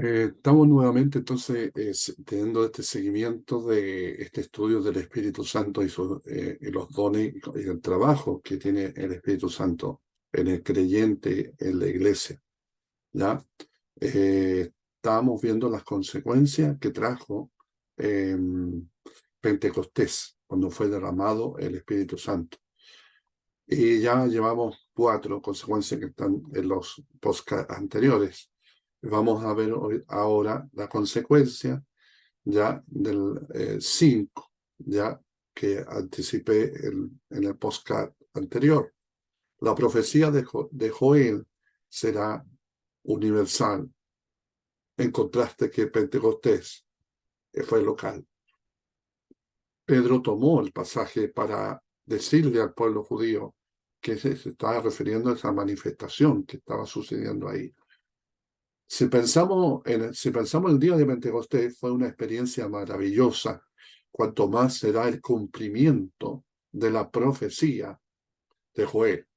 Estamos nuevamente entonces teniendo este seguimiento de este estudio del Espíritu Santo y los dones y el trabajo que tiene el Espíritu Santo en el creyente, en la iglesia. ¿Ya? Estábamos viendo las consecuencias que trajo Pentecostés, cuando fue derramado el Espíritu Santo. Y ya llevamos 4 consecuencias que están en los podcasts anteriores. Vamos a ver ahora la consecuencia ya del 5, ya que anticipé en el podcast anterior. La profecía de Joel será universal, en contraste que Pentecostés fue local. Pedro tomó el pasaje para decirle al pueblo judío que se estaba refiriendo a esa manifestación que estaba sucediendo ahí. Si pensamos en el día de Pentecostés, fue una experiencia maravillosa, cuanto más será el cumplimiento de la profecía de Joel,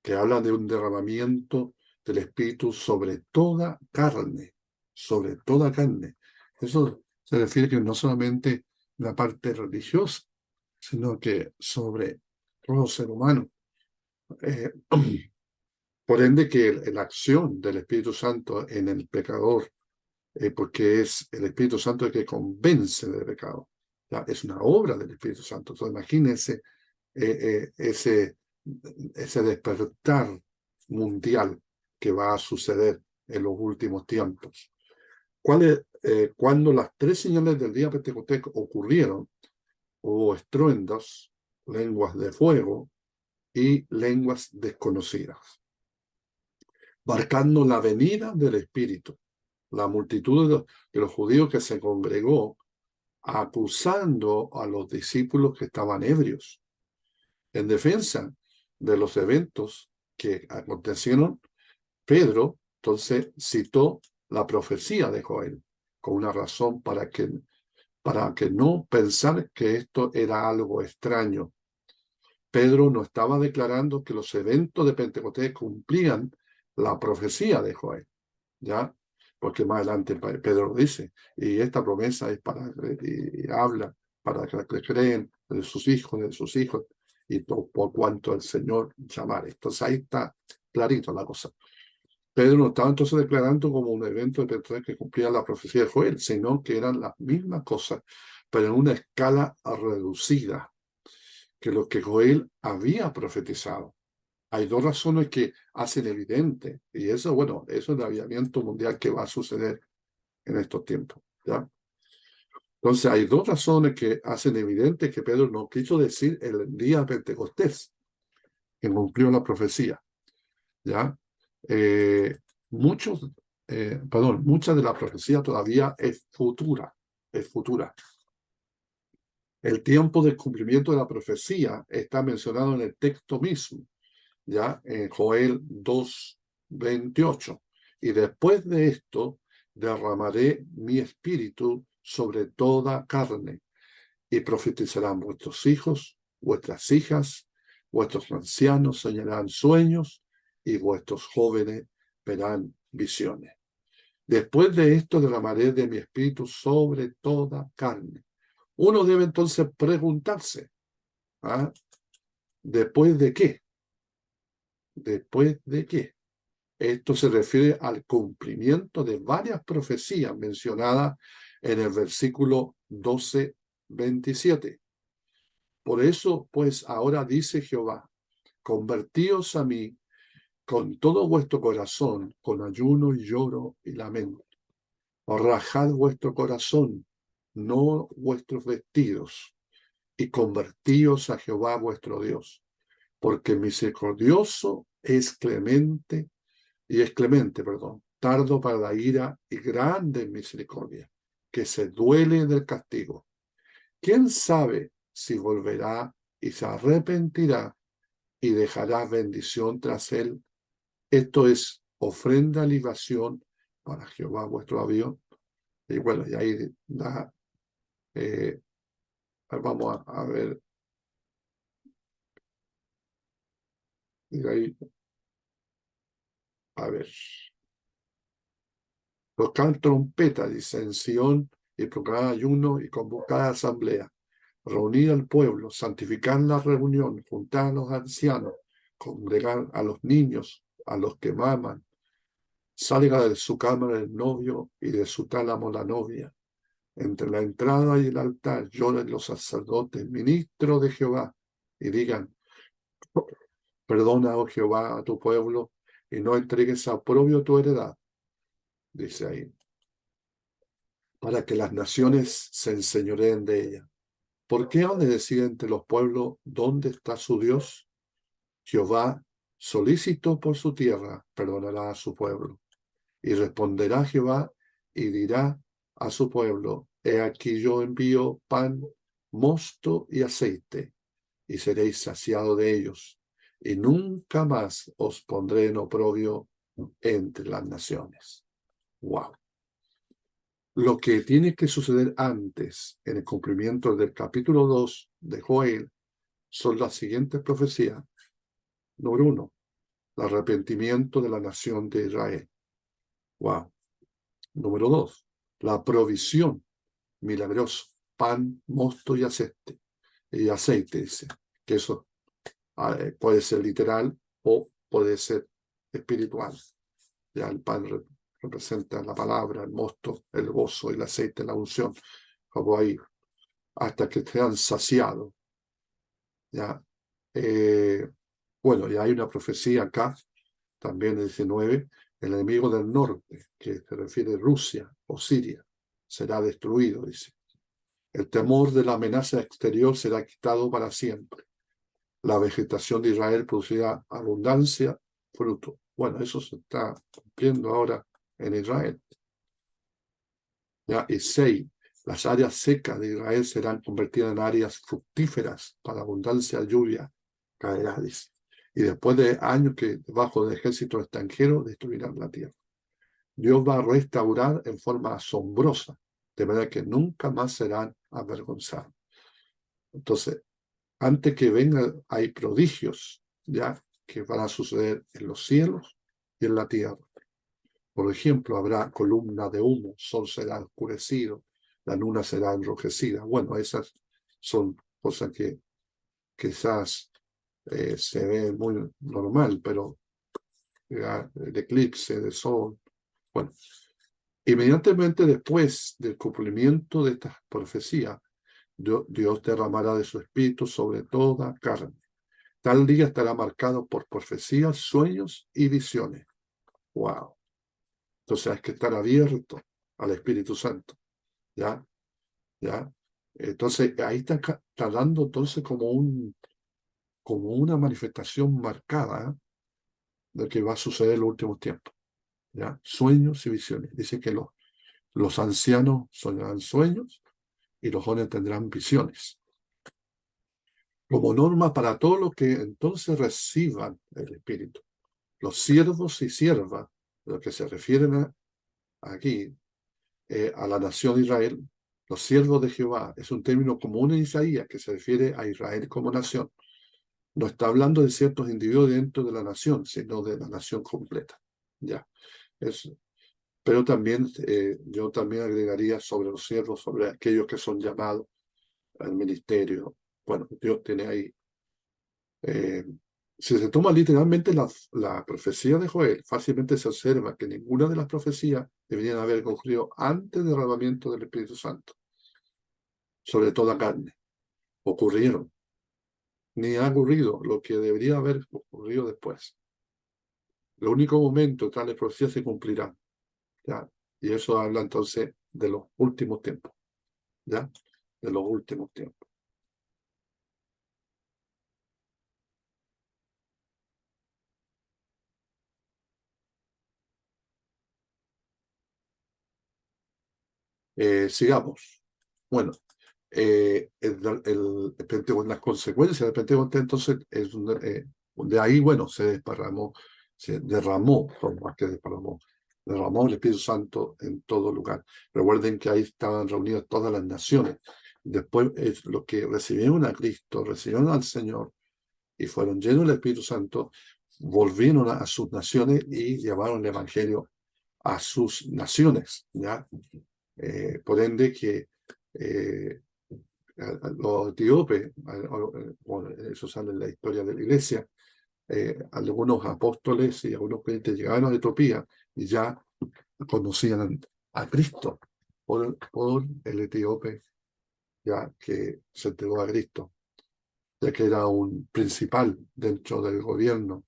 que habla de un derramamiento del Espíritu sobre toda carne, sobre toda carne. Eso se refiere que no solamente la parte religiosa, sino que sobre todo ser humano. Eh, por ende, que la acción del Espíritu Santo en el pecador, porque es el Espíritu Santo el que convence del pecado. ¿Ya? Es una obra del Espíritu Santo. Entonces, imagínense ese despertar mundial que va a suceder en los últimos tiempos. Cuando las 3 señales del día Pentecostés ocurrieron, hubo estruendos, lenguas de fuego y lenguas desconocidas, marcando la venida del Espíritu. La multitud de los judíos que se congregó acusando a los discípulos que estaban ebrios. En defensa de los eventos que acontecieron, Pedro entonces citó la profecía de Joel con una razón para que no pensar que esto era algo extraño. Pedro no estaba declarando que los eventos de Pentecostés cumplían la profecía de Joel, ¿ya? Porque más adelante Pedro dice, y esta promesa es y habla para que creen de sus hijos, y por cuanto el Señor llamare. Entonces ahí está clarito la cosa. Pedro no estaba entonces declarando como un evento de Pentecostés que cumplía la profecía de Joel, sino que eran las mismas cosas, pero en una escala reducida que lo que Joel había profetizado. Hay 2 razones que hacen evidente, y eso, bueno, eso es el avivamiento mundial que va a suceder en estos tiempos, ¿ya? Entonces, hay 2 razones que hacen evidente que Pedro no quiso decir el día de Pentecostés, que cumplió la profecía, ¿ya? Eh, muchos, mucha de la profecía todavía es futura, es futura. El tiempo del cumplimiento de la profecía está mencionado en el texto mismo, ya en Joel 2:28. Y después de esto derramaré mi espíritu sobre toda carne, y profetizarán vuestros hijos, vuestras hijas, vuestros ancianos soñarán sueños, y vuestros jóvenes verán visiones. Después de esto derramaré de mi espíritu sobre toda carne. Uno debe entonces preguntarse, ¿ah? ¿Después de qué? ¿Después de qué? Esto se refiere al cumplimiento de varias profecías mencionadas en el versículo 12:27. Por eso, pues ahora dice Jehová, convertíos a mí con todo vuestro corazón, con ayuno y lloro y lamento. Rajad vuestro corazón, no vuestros vestidos, y convertíos a Jehová vuestro Dios, porque misericordioso es clemente, tardo para la ira y grande en misericordia, que se duele del castigo. ¿Quién sabe si volverá y se arrepentirá y dejará bendición tras él? Esto es ofrenda, libación para Jehová vuestro Dios. Y bueno, y ahí eh, vamos a ver, y ahí, a ver, Tocar trompeta, dice, en Sion, y proclamar ayuno y convocar asamblea. Reunir al pueblo, santificar la reunión, juntar a los ancianos, congregar a los niños, a los que maman. Salga de su cámara el novio y de su tálamo la novia. Entre la entrada y el altar lloren los sacerdotes, ministros de Jehová, y digan: perdona, oh Jehová, a tu pueblo, y no entregues a oprobio tu heredad. Dice ahí, para que las naciones se enseñoreen de ella. ¿Por qué han de decir entre los pueblos dónde está su Dios? Jehová, solícito por su tierra, perdonará a su pueblo. Y responderá Jehová y dirá a su pueblo: he aquí yo envío pan, mosto y aceite, y seréis saciados de ellos, y nunca más os pondré en oprobio entre las naciones. ¡Wow! Lo que tiene que suceder antes, en el cumplimiento del capítulo 2 de Joel, son las siguientes profecías. Número 1, el arrepentimiento de la nación de Israel. ¡Wow! Número 2, la provisión milagrosa, pan, mosto y aceite. Y aceite, dice, que eso puede ser literal o puede ser espiritual. Ya el pan representa la palabra, el mosto, el gozo, y el aceite, la unción, como ahí, hasta que sean saciados. Ya. Bueno, y hay una profecía acá, también el 19, el enemigo del norte, que se refiere a Rusia o Siria, será destruido, dice. El temor de la amenaza exterior será quitado para siempre. La vegetación de Israel producirá abundancia, fruto. Bueno, eso se está cumpliendo ahora en Israel. ¿Ya? Y 6, las áreas secas de Israel serán convertidas en áreas fructíferas para abundancia de lluvia, caerá, dice. Y después de años que debajo del ejército extranjero destruirán la tierra. Dios va a restaurar en forma asombrosa, de manera que nunca más serán avergonzados. Entonces, antes que venga, hay prodigios ya que van a suceder en los cielos y en la tierra. Por ejemplo, habrá columna de humo, sol será oscurecido, la luna será enrojecida. Bueno, esas son cosas que quizás se ve muy normal, pero el eclipse de sol. Bueno, inmediatamente después del cumplimiento de estas profecías, Dios derramará de su espíritu sobre toda carne. Tal día estará marcado por profecías, sueños y visiones. ¡Wow! Entonces hay que estar abierto al Espíritu Santo. ¿Ya? ¿Ya? Entonces ahí está dando entonces como una manifestación marcada, ¿eh?, de que va a suceder en los últimos tiempos. ¿Ya? Sueños y visiones. Dice que los ancianos soñarán sueños y los jóvenes tendrán visiones. Como norma para todos los que entonces reciban el Espíritu. Los siervos y siervas, de lo que se refieren aquí, a la nación de Israel, los siervos de Jehová, es un término común en Isaías que se refiere a Israel como nación. No está hablando de ciertos individuos dentro de la nación, sino de la nación completa. Ya. Pero también, yo también agregaría sobre los siervos, sobre aquellos que son llamados al ministerio. Bueno, Dios tiene ahí. Si se toma literalmente la profecía de Joel, fácilmente se observa que ninguna de las profecías deberían haber ocurrido antes del derramamiento del Espíritu Santo sobre toda carne. Ocurrieron. Ni ha ocurrido lo que debería haber ocurrido después. El único momento tales profecías se cumplirán. ¿Ya? Y eso habla entonces de los últimos tiempos. ¿Ya? De los últimos tiempos. Sigamos. Bueno, las consecuencias del Pentecostés, entonces, de ahí, bueno, se derramó, más que derramó el Espíritu Santo en todo lugar. Recuerden que ahí estaban reunidas todas las naciones. Después, los que recibieron a Cristo, recibieron al Señor y fueron llenos del Espíritu Santo, volvieron a sus naciones y llevaron el Evangelio a sus naciones, ¿ya? Por ende que los etíopes, bueno, eso sale en la historia de la iglesia, algunos apóstoles y algunos creyentes llegaron a Etiopía y ya conocían a Cristo por el etíope ya que se entregó a Cristo, ya que era un principal dentro del gobierno.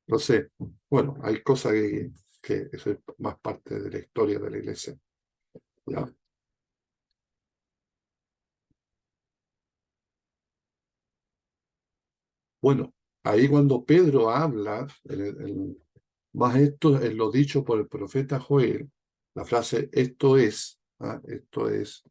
Entonces, bueno, hay cosas que eso es más parte de la historia de la iglesia, ¿ya? Bueno, ahí cuando Pedro habla, más esto es lo dicho por el profeta Joel, la frase esto es, esto es,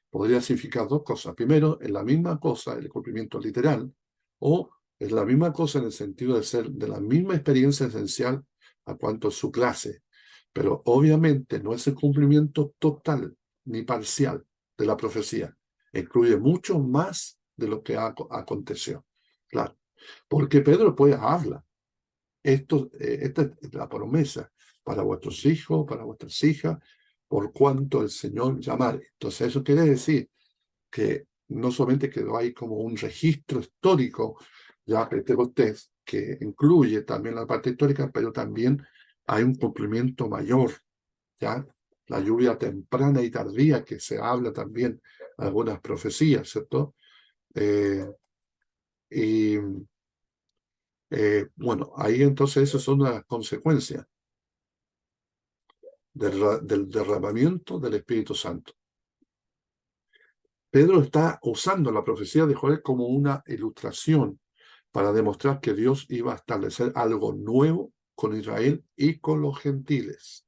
podría significar dos cosas. Primero, es la misma cosa, el cumplimiento literal, o es la misma cosa en el sentido de ser de la misma experiencia esencial a cuanto a su clase. Pero obviamente no es el cumplimiento total ni parcial de la profecía. Incluye mucho más de lo que aconteció. Claro. Porque Pedro pues habla. Esta es la promesa para vuestros hijos, para vuestras hijas, por cuanto el Señor llamare. Entonces eso quiere decir que no solamente quedó ahí como un registro histórico, ya Pentecostés, que incluye también la parte histórica, pero también hay un cumplimiento mayor, ya la lluvia temprana y tardía que se habla también en algunas profecías, ¿cierto? Eh, y bueno, ahí entonces esas son las consecuencias del derramamiento del Espíritu Santo. Pedro está usando la profecía de Joel como una ilustración para demostrar que Dios iba a establecer algo nuevo con Israel y con los gentiles.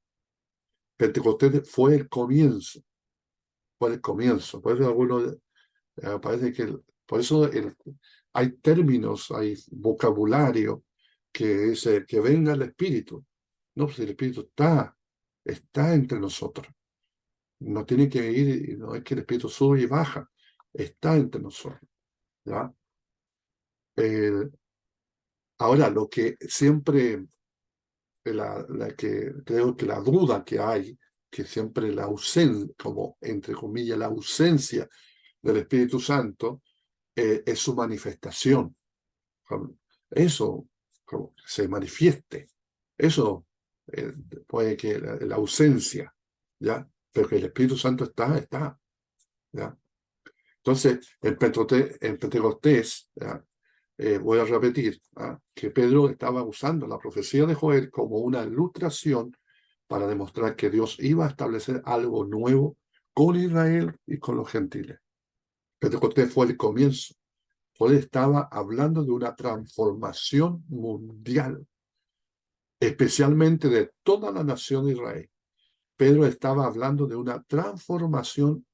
Pentecostés fue el comienzo, fue el comienzo. Por eso algunos parece que por eso hay términos, hay vocabulario que dice que venga el Espíritu. No, pues el Espíritu está entre nosotros. No tiene que ir, no es que el Espíritu sube y baja, está entre nosotros. ¿Ya? Eh, Ahora, lo que siempre, la que creo que la duda que hay, que siempre la ausencia, como entre comillas, la ausencia del Espíritu Santo, es su manifestación. Eso como que se manifieste. Eso eh, puede que la ausencia, ¿ya? Pero que el Espíritu Santo está, ¿ya? Entonces, en Pentecostés, ¿ya? Voy a repetir, ¿ah? Que Pedro estaba usando la profecía de Joel como una ilustración para demostrar que Dios iba a establecer algo nuevo con Israel y con los gentiles. Pentecostés fue el comienzo. Joel estaba hablando de una transformación mundial, especialmente de toda la nación de Israel. Pedro estaba hablando de una transformación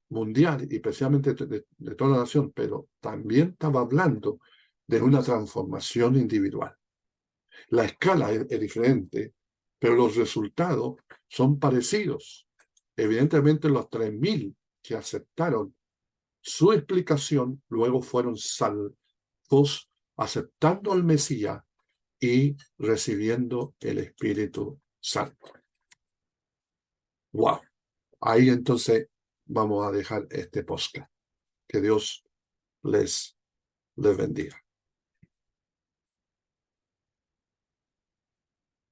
mundial y especialmente de toda la nación, pero también estaba hablando de una transformación individual. La escala es diferente, pero los resultados son parecidos. Evidentemente los 3.000 que aceptaron su explicación luego fueron salvos aceptando al Mesías y recibiendo el Espíritu Santo. ¡Wow! Ahí entonces vamos a dejar este podcast. Que Dios les bendiga.